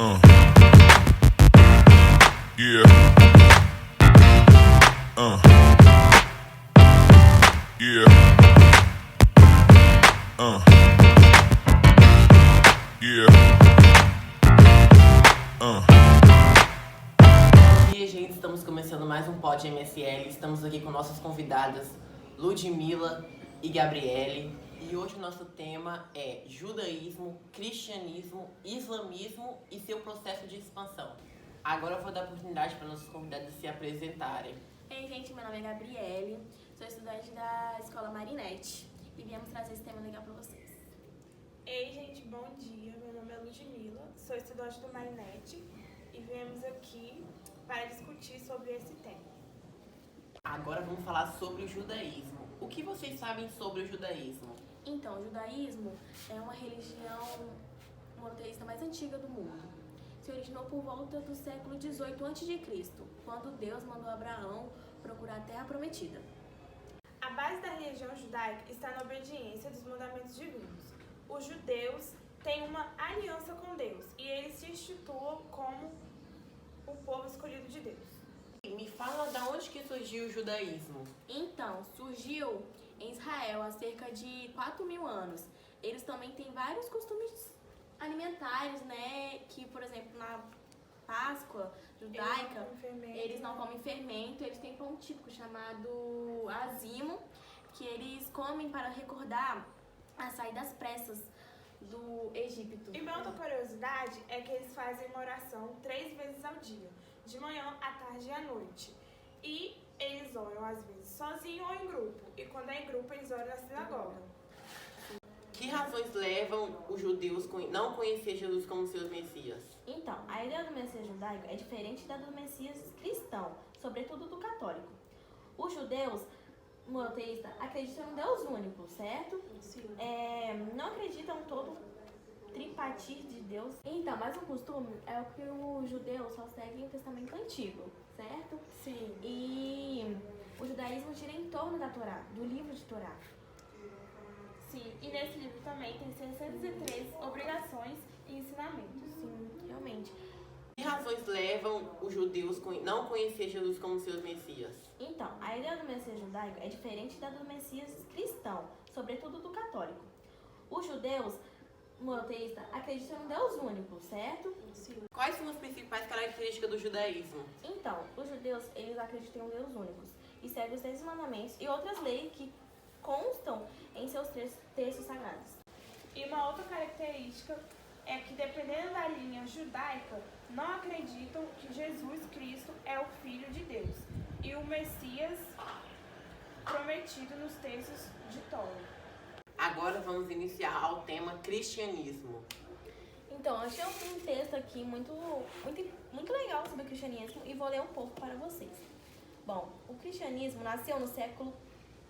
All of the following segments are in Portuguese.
Yeah. Yeah. Yeah. E aí, gente, estamos começando mais um Pod MSL. Estamos aqui com nossas convidadas Ludmila e Gabriele. E hoje o nosso tema é judaísmo, cristianismo, islamismo e seu processo de expansão. Agora eu vou dar oportunidade para nossos convidados se apresentarem. Ei, gente, meu nome é Gabriele, sou estudante da Escola Marinette e viemos trazer esse tema legal para vocês. Ei, gente, bom dia. Meu nome é Ludmila, sou estudante do Marinette e viemos aqui para discutir sobre esse tema. Agora vamos falar sobre o judaísmo. O que vocês sabem sobre o judaísmo? Então, o judaísmo é uma religião monoteísta mais antiga do mundo. Se originou por volta do século XVIII a.C., quando Deus mandou Abraão procurar a Terra Prometida. A base da religião judaica está na obediência dos mandamentos divinos. Os judeus têm uma aliança com Deus e eles se instituam como o povo escolhido de Deus. Me fala de onde que surgiu o judaísmo. Então, surgiu em Israel há cerca de 4.000 anos. Eles também têm vários costumes alimentares, né? Que, por exemplo, na Páscoa judaica, eles não comem fermento. Eles têm pão típico chamado azimo, que eles comem para recordar a saída das pressas do Egito. E uma outra curiosidade é que eles fazem uma oração 3 vezes ao dia, de manhã, à tarde e à noite. E eles oram às vezes sozinho ou em grupo. E quando é em grupo, eles oram na sinagoga. Que razões levam os judeus a não conhecer Jesus como seu Messias? Então, a ideia do Messias judaico é diferente da do Messias cristão, sobretudo do católico. Os judeus monoteístas acreditam em um Deus único, certo? Sim. Não acreditam todo tripartir de Deus. Então, mas o costume é o que os judeus só seguem o Testamento Antigo, certo? Sim. E o judaísmo gira em torno da Torá, do livro de Torá. Sim, e nesse livro também tem 603 obrigações e ensinamentos. Sim, realmente. Que razões levam os judeus a não conhecer Jesus como seu Messias? Então, a ideia do Messias judaico é diferente da do Messias cristão, sobretudo do católico. Os judeus monoteístas acreditam em um Deus único, certo? Sim. Quais são as principais características do judaísmo? Então, os judeus, eles acreditam em um Deus único e seguem os 10 mandamentos e outras leis que constam em seus textos sagrados. E uma outra característica é que, dependendo da linha judaica, não acreditam que Jesus Cristo é o Filho de Deus e o Messias prometido nos textos de Torá. Agora vamos iniciar ao tema cristianismo. Então, eu achei um texto aqui muito legal sobre o cristianismo e vou ler um pouco para vocês. Bom, o cristianismo nasceu no século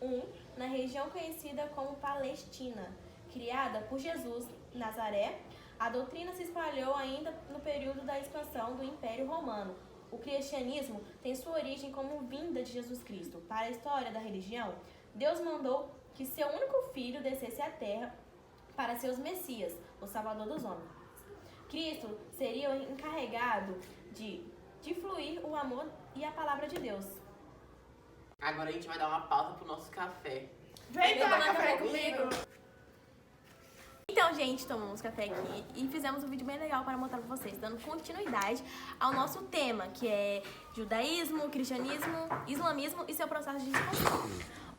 I, na região conhecida como Palestina. Criada por Jesus em Nazaré, a doutrina se espalhou ainda no período da expansão do Império Romano. O cristianismo tem sua origem como vinda de Jesus Cristo. Para a história da religião, Deus mandou que seu único filho descesse à terra para ser o Messias, o Salvador dos homens. Cristo seria o encarregado de fluir o amor e a palavra de Deus. Agora a gente vai dar uma pausa pro nosso café. Vem tomar tomar café café comigo! Então, gente, tomamos café aqui e fizemos um vídeo bem legal para mostrar para vocês, dando continuidade ao nosso tema, que é judaísmo, cristianismo, islamismo e seu processo de expansão.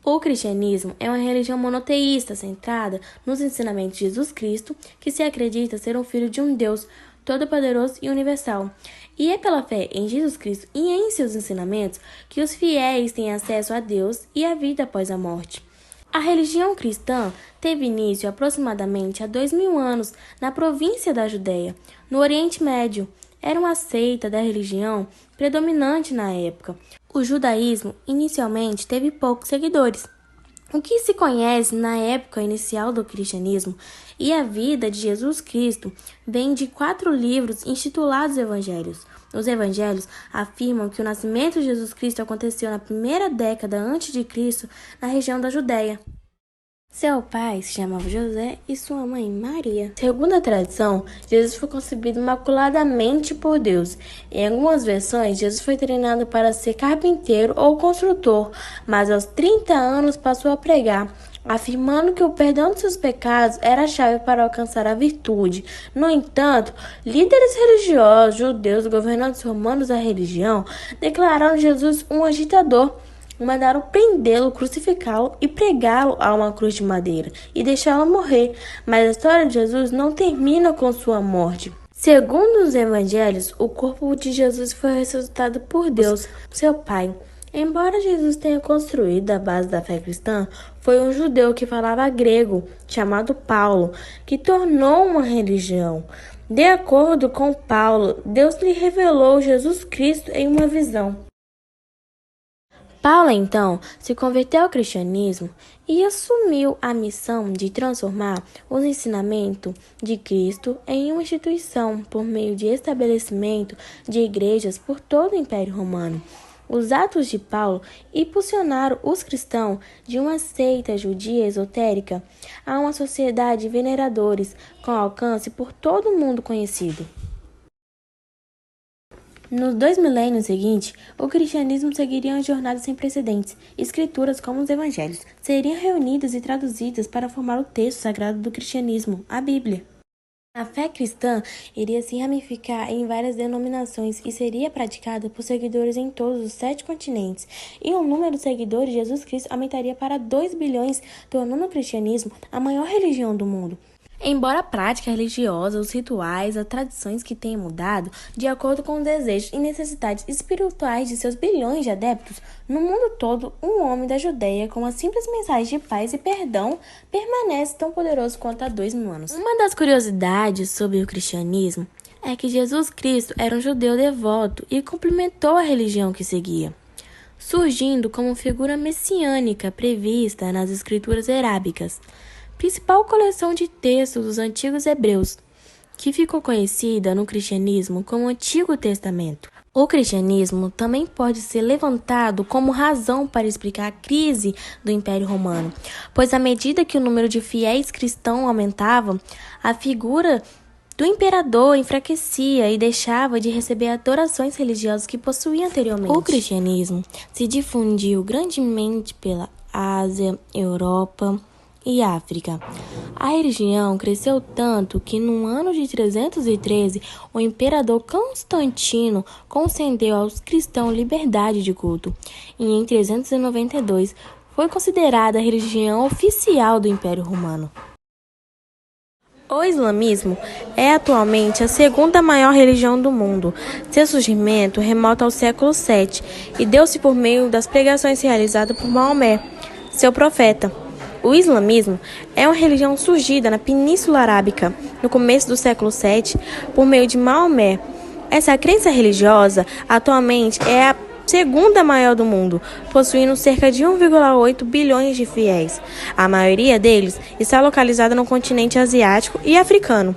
O cristianismo é uma religião monoteísta centrada nos ensinamentos de Jesus Cristo, que se acredita ser um filho de um Deus todo-poderoso e universal. E é pela fé em Jesus Cristo e em seus ensinamentos que os fiéis têm acesso a Deus e à vida após a morte. A religião cristã teve início aproximadamente há 2.000 anos na província da Judéia, no Oriente Médio. Era uma seita da religião predominante na época. O judaísmo inicialmente teve poucos seguidores. O que se conhece na época inicial do cristianismo e a vida de Jesus Cristo vem de 4 livros intitulados Evangelhos. Os evangelhos afirmam que o nascimento de Jesus Cristo aconteceu na primeira década antes de Cristo na região da Judéia. Seu pai se chamava José e sua mãe Maria. Segundo a tradição, Jesus foi concebido imaculadamente por Deus. Em algumas versões, Jesus foi treinado para ser carpinteiro ou construtor, mas aos 30 anos passou a pregar, afirmando que o perdão de seus pecados era a chave para alcançar a virtude. No entanto, líderes religiosos, judeus, governantes romanos da religião, declararam Jesus um agitador. Mandaram prendê-lo, crucificá-lo e pregá-lo a uma cruz de madeira e deixá-lo morrer. Mas a história de Jesus não termina com sua morte. Segundo os evangelhos, o corpo de Jesus foi ressuscitado por Deus, seu Pai. Embora Jesus tenha construído a base da fé cristã, foi um judeu que falava grego, chamado Paulo, que tornou uma religião. De acordo com Paulo, Deus lhe revelou Jesus Cristo em uma visão. Paulo, então, se converteu ao cristianismo e assumiu a missão de transformar os ensinamentos de Cristo em uma instituição por meio de estabelecimento de igrejas por todo o Império Romano. Os atos de Paulo impulsionaram os cristãos de uma seita judia esotérica a uma sociedade de veneradores com alcance por todo o mundo conhecido. Nos 2 milênios seguintes, o cristianismo seguiria uma jornada sem precedentes. Escrituras como os evangelhos seriam reunidas e traduzidas para formar o texto sagrado do cristianismo, a Bíblia. A fé cristã iria se ramificar em várias denominações e seria praticada por seguidores em todos os 7 continentes. E o número de seguidores de Jesus Cristo aumentaria para 2 bilhões, tornando o cristianismo a maior religião do mundo. Embora a prática religiosa, os rituais, as tradições que tenham mudado de acordo com os desejos e necessidades espirituais de seus bilhões de adeptos, no mundo todo, um homem da Judeia com uma simples mensagem de paz e perdão permanece tão poderoso quanto há 2000 anos. Uma das curiosidades sobre o cristianismo é que Jesus Cristo era um judeu devoto e complementou a religião que seguia, surgindo como figura messiânica prevista nas escrituras arábicas, principal coleção de textos dos antigos hebreus, que ficou conhecida no cristianismo como Antigo Testamento. O cristianismo também pode ser levantado como razão para explicar a crise do Império Romano, pois à medida que o número de fiéis cristãos aumentava, a figura do imperador enfraquecia e deixava de receber adorações religiosas que possuía anteriormente. O cristianismo se difundiu grandemente pela Ásia, Europa e África. A religião cresceu tanto que no ano de 313, o imperador Constantino concedeu aos cristãos liberdade de culto, e em 392 foi considerada a religião oficial do Império Romano. O islamismo é atualmente a segunda maior religião do mundo. Seu surgimento remonta ao século VII e deu-se por meio das pregações realizadas por Maomé, seu profeta. O islamismo é uma religião surgida na Península Arábica no começo do século VII por meio de Maomé. Essa crença religiosa atualmente é a segunda maior do mundo, possuindo cerca de 1,8 bilhões de fiéis. A maioria deles está localizada no continente asiático e africano.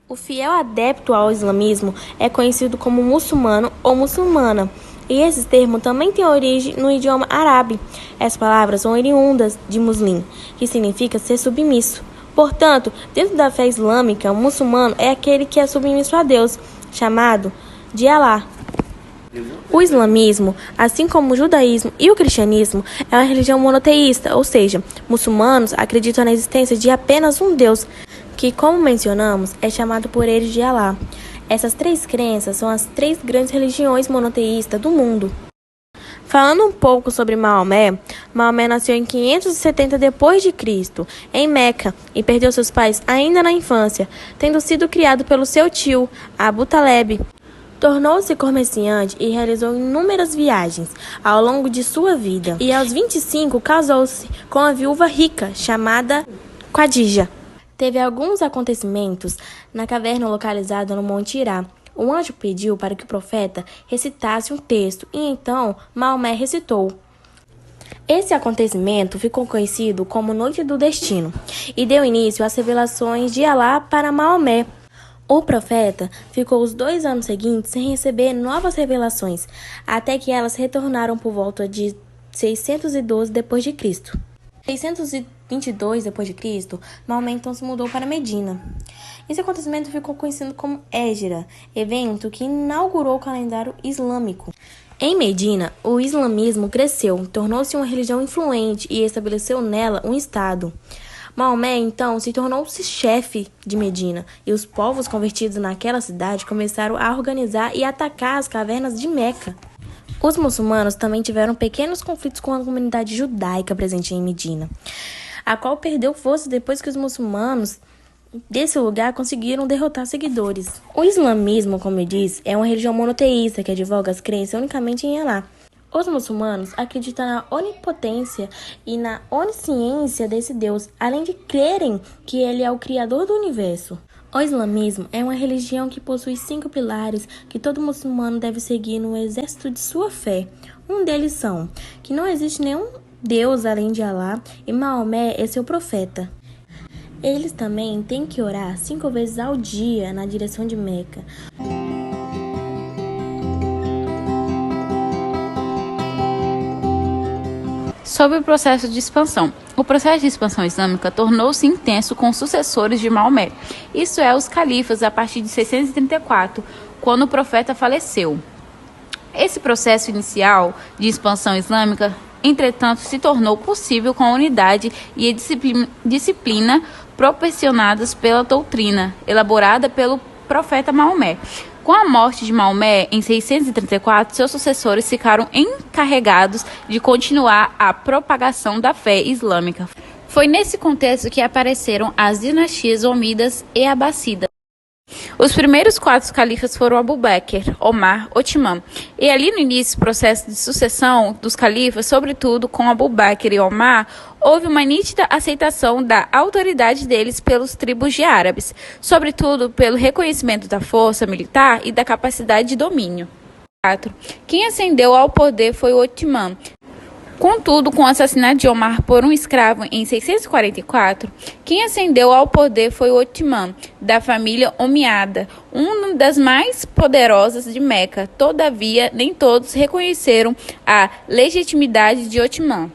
O fiel adepto ao islamismo é conhecido como muçulmano ou muçulmana. E esse termo também tem origem no idioma árabe. As palavras são oriundas de muslim, que significa ser submisso. Portanto, dentro da fé islâmica, o muçulmano é aquele que é submisso a Deus, chamado de Alá. O islamismo, assim como o judaísmo e o cristianismo, é uma religião monoteísta, ou seja, muçulmanos acreditam na existência de apenas um Deus, que, como mencionamos, é chamado por eles de Alá. Essas 3 crenças são as 3 grandes religiões monoteístas do mundo. Falando um pouco sobre Maomé, Maomé nasceu em 570 d.C., em Meca, e perdeu seus pais ainda na infância, tendo sido criado pelo seu tio, Abu Taleb. Tornou-se comerciante e realizou inúmeras viagens ao longo de sua vida, e aos 25 casou-se com a viúva rica, chamada Khadija. Teve alguns acontecimentos na caverna localizada no Monte Hirá. O anjo pediu para que o profeta recitasse um texto e então Maomé recitou. Esse acontecimento ficou conhecido como Noite do Destino e deu início às revelações de Alá para Maomé. O profeta ficou os 2 anos seguintes sem receber novas revelações, até que elas retornaram por volta de 612 d.C. 622 d.C., Maomé então se mudou para Medina. Esse acontecimento ficou conhecido como Hégira, evento que inaugurou o calendário islâmico. Em Medina, o islamismo cresceu, tornou-se uma religião influente e estabeleceu nela um estado. Maomé, então, se tornou-se chefe de Medina, e os povos convertidos naquela cidade começaram a organizar e atacar as cavernas de Meca. Os muçulmanos também tiveram pequenos conflitos com a comunidade judaica presente em Medina, a qual perdeu força depois que os muçulmanos desse lugar conseguiram derrotar seguidores. O islamismo, como eu disse, é uma religião monoteísta que advoga as crenças unicamente em Alá. Os muçulmanos acreditam na onipotência e na onisciência desse Deus, além de crerem que ele é o criador do universo. O islamismo é uma religião que possui 5 pilares que todo muçulmano deve seguir no exército de sua fé. Um deles são que não existe nenhum Deus além de Alá e Maomé é seu profeta. Eles também têm que orar 5 vezes ao dia na direção de Meca. Sobre o processo de expansão. O processo de expansão islâmica tornou-se intenso com os sucessores de Maomé, isto é, os califas, a partir de 634, quando o profeta faleceu. Esse processo inicial de expansão islâmica, entretanto, se tornou possível com a unidade e a disciplina proporcionadas pela doutrina elaborada pelo profeta Maomé. Com a morte de Maomé, em 634, seus sucessores ficaram encarregados de continuar a propagação da fé islâmica. Foi nesse contexto que apareceram as dinastias Omídas e Abássidas. Os primeiros 4 califas foram Abu Bakr, Omar, Othman. E ali no início do processo de sucessão dos califas, sobretudo com Abu Bakr e Omar, houve uma nítida aceitação da autoridade deles pelos tribos de árabes, sobretudo pelo reconhecimento da força militar e da capacidade de domínio. 4. Quem ascendeu ao poder foi Othman. Contudo, com o assassinato de Omar por um escravo em 644, quem ascendeu ao poder foi Othman, da família Omíada, uma das mais poderosas de Meca. Todavia, nem todos reconheceram a legitimidade de Othman.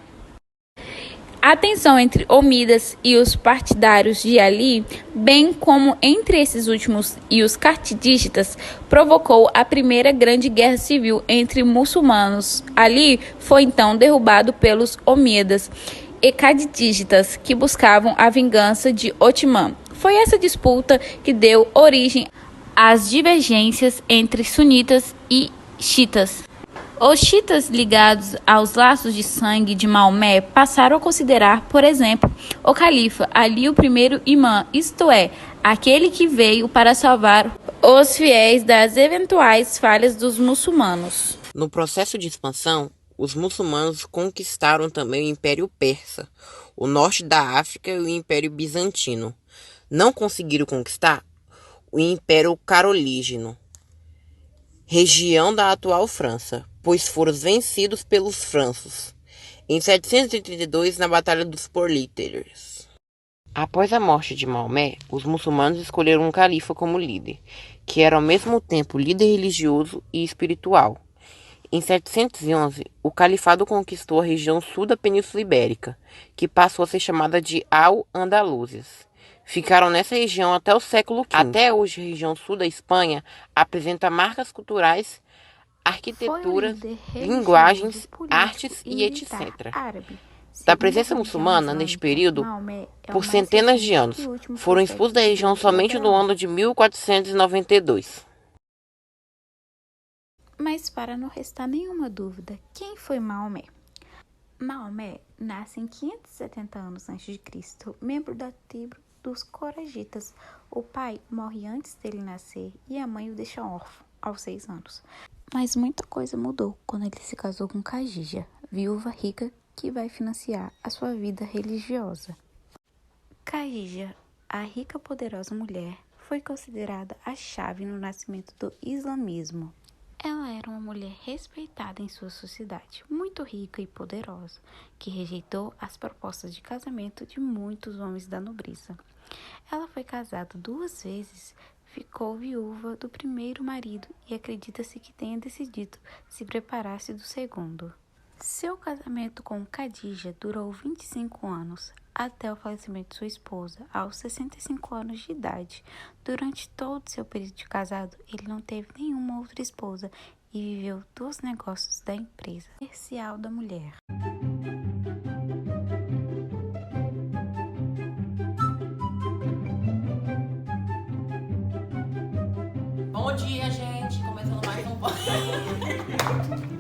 A tensão entre Omídas e os partidários de Ali, bem como entre esses últimos e os cartidistas, provocou a primeira grande guerra civil entre muçulmanos. Ali foi então derrubado pelos Omíadas e cartidistas, que buscavam a vingança de Othman. Foi essa disputa que deu origem às divergências entre sunitas e xiitas. Os xiitas ligados aos laços de sangue de Maomé passaram a considerar, por exemplo, o califa Ali o primeiro imã, isto é, aquele que veio para salvar os fiéis das eventuais falhas dos muçulmanos. No processo de expansão, os muçulmanos conquistaram também o Império Persa, o norte da África e o Império Bizantino. Não conseguiram conquistar o Império Carolígeno, região da atual França, pois foram vencidos pelos franceses em 732 na Batalha dos Porlíteres. Após a morte de Maomé, os muçulmanos escolheram um califa como líder, que era ao mesmo tempo líder religioso e espiritual. Em 711, o califado conquistou a região sul da Península Ibérica, que passou a ser chamada de Al-Andalúsias. Ficaram nessa região até o século V. Até hoje, a região sul da Espanha apresenta marcas culturais, arquiteturas, linguagens, artes e etc. Da presença muçulmana neste período, por centenas de anos, foram expulsos da região somente no ano de 1492. Mas para não restar nenhuma dúvida, quem foi Maomé? Maomé nasce em 570 anos a.C., membro da tribo dos Corajitas. O pai morre antes dele nascer e a mãe o deixa órfão aos 6 anos. Mas muita coisa mudou quando ele se casou com Khadija, viúva rica que vai financiar a sua vida religiosa. Khadija, a rica e poderosa mulher, foi considerada a chave no nascimento do islamismo. Ela era uma mulher respeitada em sua sociedade, muito rica e poderosa, que rejeitou as propostas de casamento de muitos homens da nobreza. Ela foi casada 2 vezes, ficou viúva do primeiro marido e acredita-se que tenha decidido se preparar-se do segundo. Seu casamento com Khadija durou 25 anos, até o falecimento de sua esposa, aos 65 anos de idade. Durante todo seu período de casado, ele não teve nenhuma outra esposa e viveu dos negócios da empresa comercial da mulher. Bom dia, gente! Começando mais um podcast.